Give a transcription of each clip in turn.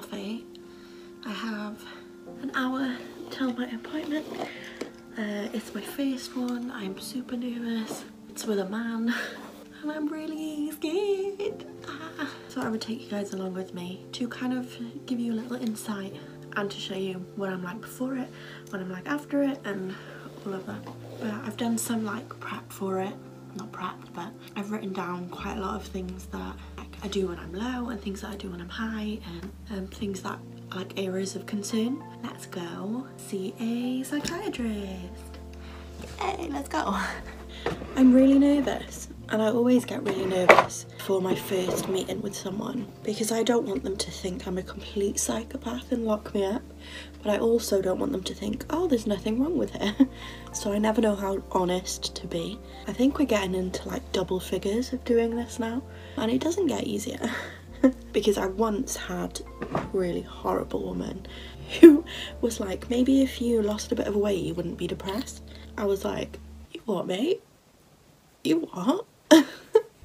8:30. I have an hour till my appointment. It's my first one. I'm super nervous. It's with a man and I'm really scared. So I would take you guys along with me to kind of give you a little insight and to show you what I'm like before it, what I'm like after it, and all of that. But I've done some like prep for it. Not prepped, but I've written down quite a lot of things that I do when I'm low and things that I do when I'm high, and things that are like areas of concern. Let's go see a psychiatrist. Yay, let's go. I'm really nervous, and I always get really nervous for my first meeting with someone because I don't want them to think I'm a complete psychopath and lock me up, but I also don't want them to think, oh, there's nothing wrong with her. So I never know how honest to be. I think we're getting into like double figures of doing this now, and it doesn't get easier. Because I once had a really horrible woman who was like, maybe if you lost a bit of weight you wouldn't be depressed. I was like, you what, mate? You what?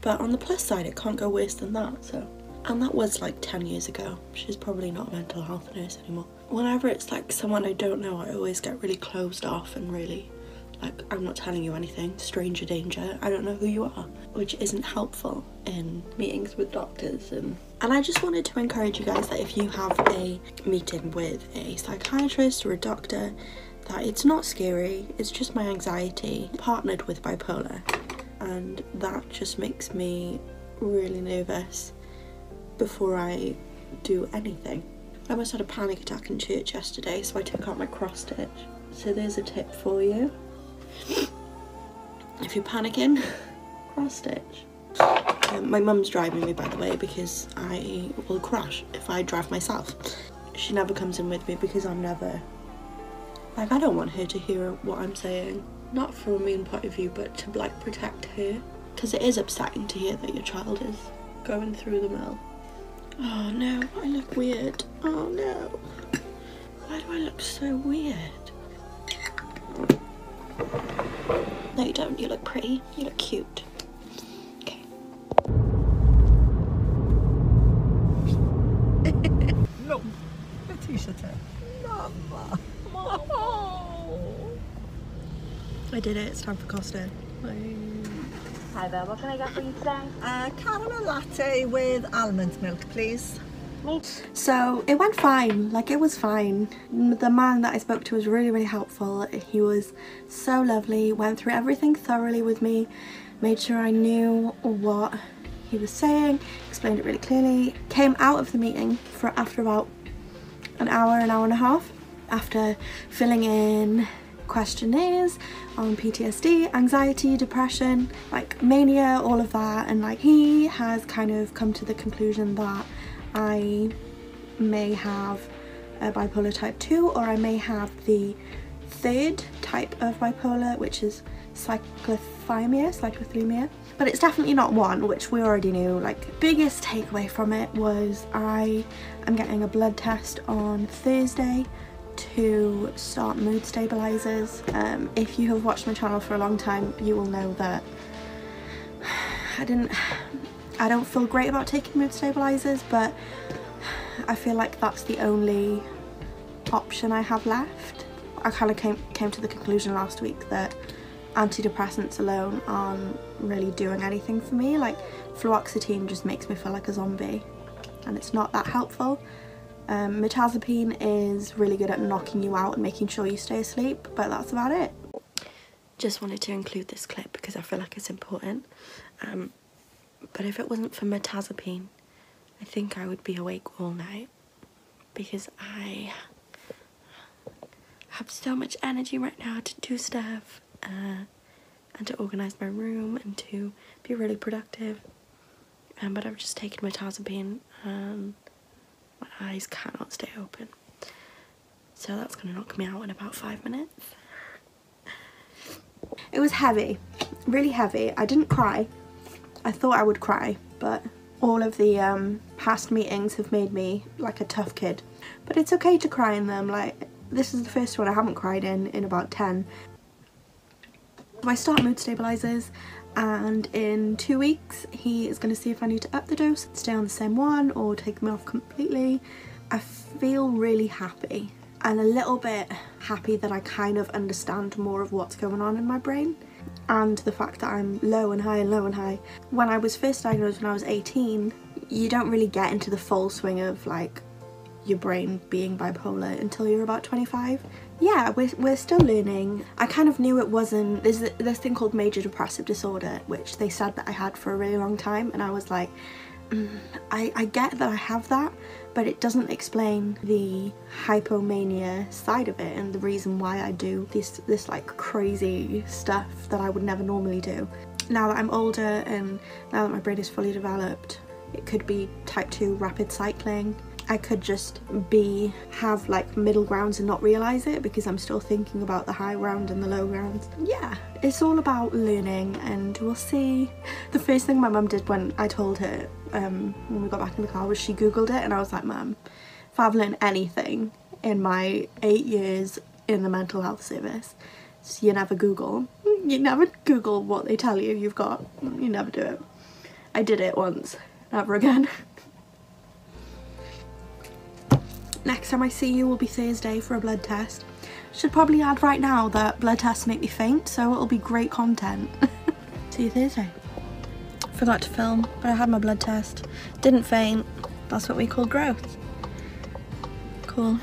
But on the plus side, it can't go worse than that. So, and that was like 10 years ago. She's probably not a mental health nurse anymore. Whenever it's like someone I don't know, I always get really closed off and really like, I'm not telling you anything, stranger danger, I don't know who you are, which isn't helpful in meetings with doctors. And I just wanted to encourage you guys that if you have a meeting with a psychiatrist or a doctor, that it's not scary, it's just my anxiety partnered with bipolar, and that just makes me really nervous before I do anything. I almost had a panic attack in church yesterday, so I took out my cross stitch. So there's a tip for you. If you're panicking, cross stitch. My mum's driving me, by the way, because I will crash if I drive myself. She never comes in with me because I'm never, like, I don't want her to hear what I'm saying. Not from a mean point of view, but to like protect her. Because it is upsetting to hear that your child is going through the mill. Oh no, I look weird. Oh no. Why do I look so weird? No, you don't. You look pretty. You look cute. Okay. No. Letitia. Mama. I did it. It's time for Costa. Hi there, what can I get for you today? Caramel latte with almond milk, please. So it went fine, like it was fine. The man that I spoke to was really helpful. He was so lovely, went through everything thoroughly with me, made sure I knew what he was saying, explained it really clearly. Came out of the meeting after about an hour and a half, after filling in questionnaires on PTSD, anxiety, depression, like mania, all of that, and like he has kind of come to the conclusion that I may have a bipolar type 2, or I may have the third type of bipolar, which is cyclothymia, but it's definitely not one, which we already knew. Like, biggest takeaway from it was I am getting a blood test on Thursday to start mood stabilizers. If you have watched my channel for a long time, you will know that I don't feel great about taking mood stabilizers, but I feel like that's the only option I have left. I kind of came to the conclusion last week that antidepressants alone aren't really doing anything for me. Like, fluoxetine just makes me feel like a zombie, and it's not that helpful. Mirtazapine is really good at knocking you out and making sure you stay asleep, but that's about it. Just wanted to include this clip because I feel like it's important. But if it wasn't for mirtazapine, I think I would be awake all night, because I have so much energy right now to do stuff and to organise my room and to be really productive. But I've just taken mirtazapine and my eyes cannot stay open. So that's going to knock me out in about 5 minutes. It was heavy, really heavy. I didn't cry. I thought I would cry, but all of the past meetings have made me like a tough kid. But it's okay to cry in them. Like, this is the first one I haven't cried in about 10. I start mood stabilizers, and in 2 weeks he is going to see if I need to up the dose, stay on the same one, or take them off completely. I feel really happy, and a little bit happy that I kind of understand more of what's going on in my brain, and the fact that I'm low and high and low and high. When I was first diagnosed when I was 18, you don't really get into the full swing of like your brain being bipolar until you're about 25. Yeah, we're still learning. I kind of knew it wasn't, there's this thing called major depressive disorder, which they said that I had for a really long time, and I was like, I get that I have that, but it doesn't explain the hypomania side of it and the reason why I do this like crazy stuff that I would never normally do. Now that I'm older and now that my brain is fully developed, it could be type 2 rapid cycling. I could just have like middle grounds and not realise it because I'm still thinking about the high ground and the low grounds. Yeah, it's all about learning, and we'll see. The first thing my mum did when I told her when we got back in the car was she googled it, and I was like, Mum, if I've learned anything in my 8 years in the mental health service, so you never Google what they tell you you've got. You never do it. I did it once, never again. Next time I see you will be Thursday for a blood test. Should probably add right now that blood tests make me faint, so it'll be great content. See you Thursday. Forgot to film, but I had my blood test. Didn't faint. That's what we call growth. Cool.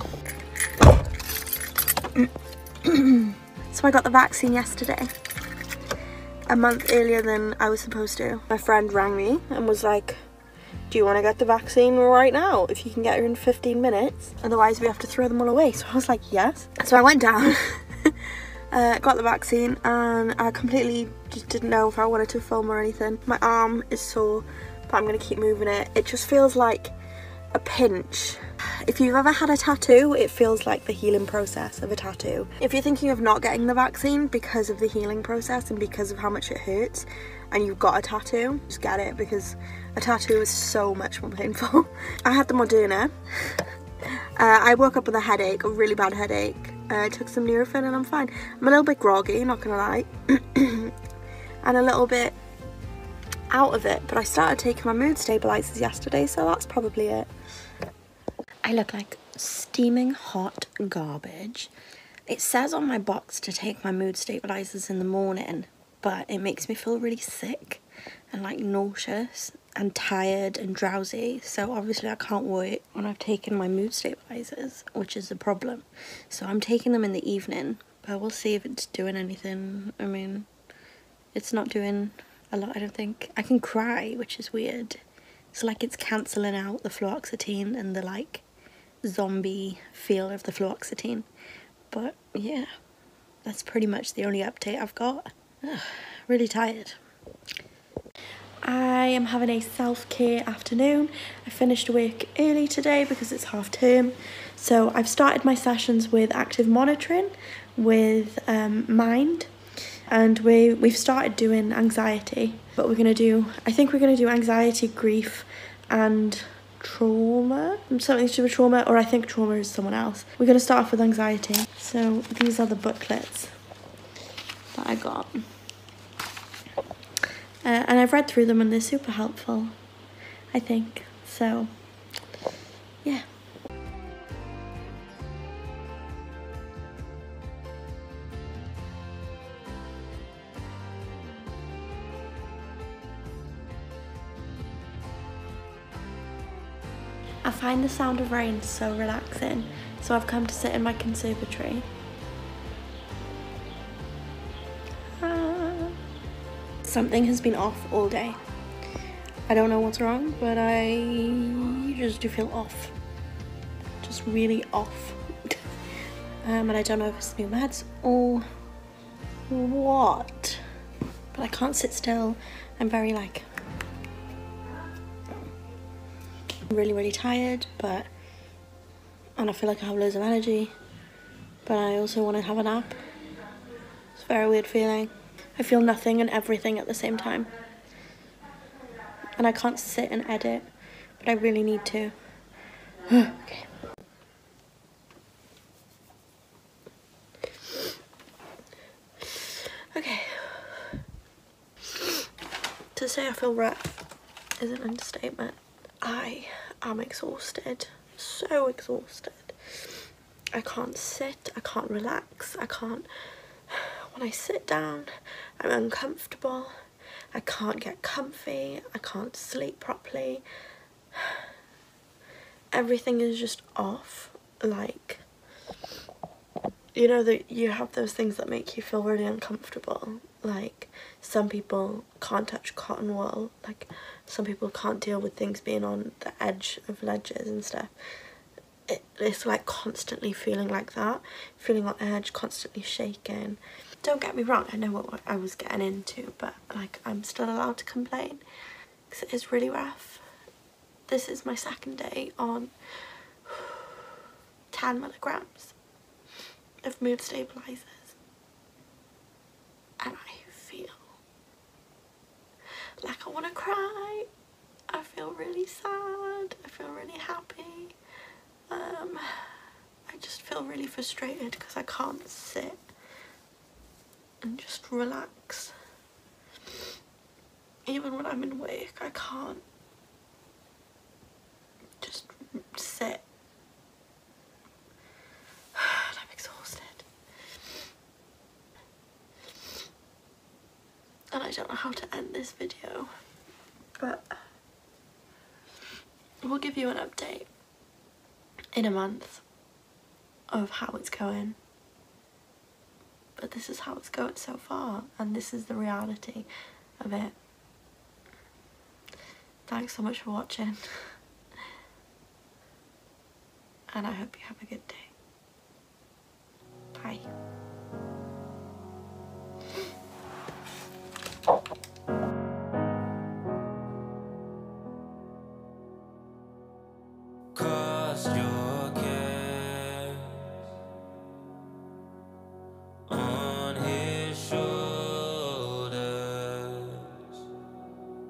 So I got the vaccine yesterday, a month earlier than I was supposed to. My friend rang me and was like, do you want to get the vaccine right now? If you can get her in 15 minutes, otherwise we have to throw them all away. So I was like, yes. So I went down, got the vaccine, and I completely just didn't know if I wanted to film or anything. My arm is sore, but I'm gonna keep moving it. It just feels like a pinch. If you've ever had a tattoo, it feels like the healing process of a tattoo. If you're thinking of not getting the vaccine because of the healing process and because of how much it hurts, and you've got a tattoo, just get it, because a tattoo is so much more painful. I had the Moderna. I woke up with a headache, a really bad headache. I took some Nurofen and I'm fine. I'm a little bit groggy, not gonna lie, and a little bit out of it, but I started taking my mood stabilizers yesterday, so that's probably it. I look like steaming hot garbage. It says on my box to take my mood stabilizers in the morning, but it makes me feel really sick and like nauseous and tired and drowsy, so obviously I can't work when I've taken my mood stabilizers, which is a problem. So I'm taking them in the evening, but we'll see if it's doing anything. I mean, it's not doing a lot, I don't think. I can cry, which is weird. It's like it's cancelling out the fluoxetine and the like zombie feel of the fluoxetine. But yeah, that's pretty much the only update I've got. Ugh, really tired. I am having a self-care afternoon. I finished work early today because it's half term. So I've started my sessions with active monitoring with Mind, and we've started doing anxiety, but I think we're gonna do anxiety, grief and trauma, something to do with trauma, or I think trauma is someone else. We're gonna start off with anxiety. So these are the booklets that I got. And I've read through them and they're super helpful, I think. So, yeah. I find the sound of rain so relaxing, so I've come to sit in my conservatory. Something has been off all day. I don't know what's wrong, but I just do feel off. Just really off. And I don't know if it's new meds or what. But I can't sit still. I'm very like... I'm really tired, and I feel like I have loads of energy, but I also want to have a nap. It's a very weird feeling. I feel nothing and everything at the same time. And I can't sit and edit, but I really need to. Okay. Okay. To say I feel rough is an understatement. I am exhausted. so exhausted. I can't sit, I can't relax, when I sit down, I'm uncomfortable, I can't get comfy, I can't sleep properly. Everything is just off. Like, you know that you have those things that make you feel really uncomfortable. Like, some people can't touch cotton wool, like some people can't deal with things being on the edge of ledges and stuff. It's like constantly feeling like that, feeling on edge, constantly shaking. Don't get me wrong, I know what I was getting into, but like, I'm still allowed to complain because it is really rough. This is my second day on 10 milligrams of mood stabilizers, and I feel like I want to cry. I feel really sad, I feel really happy. I just feel really frustrated because I can't sit and just relax. Even when I'm in work, I can't just sit. And I'm exhausted. And I don't know how to end this video, but we'll give you an update in a month of how it's going. But this is how it's going so far, and this is the reality of it. Thanks so much for watching, and I hope you have a good day. Bye. Cast your cares on his shoulders.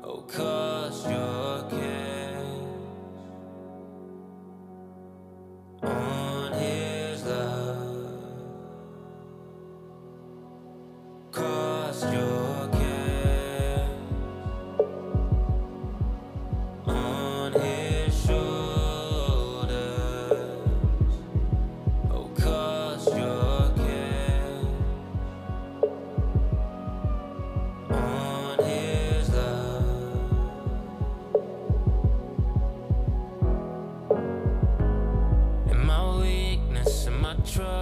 Oh, cast your cares on his love. Cast your cares on his shoulders. Oh, cast your cares on his love. In my weakness, in my trouble,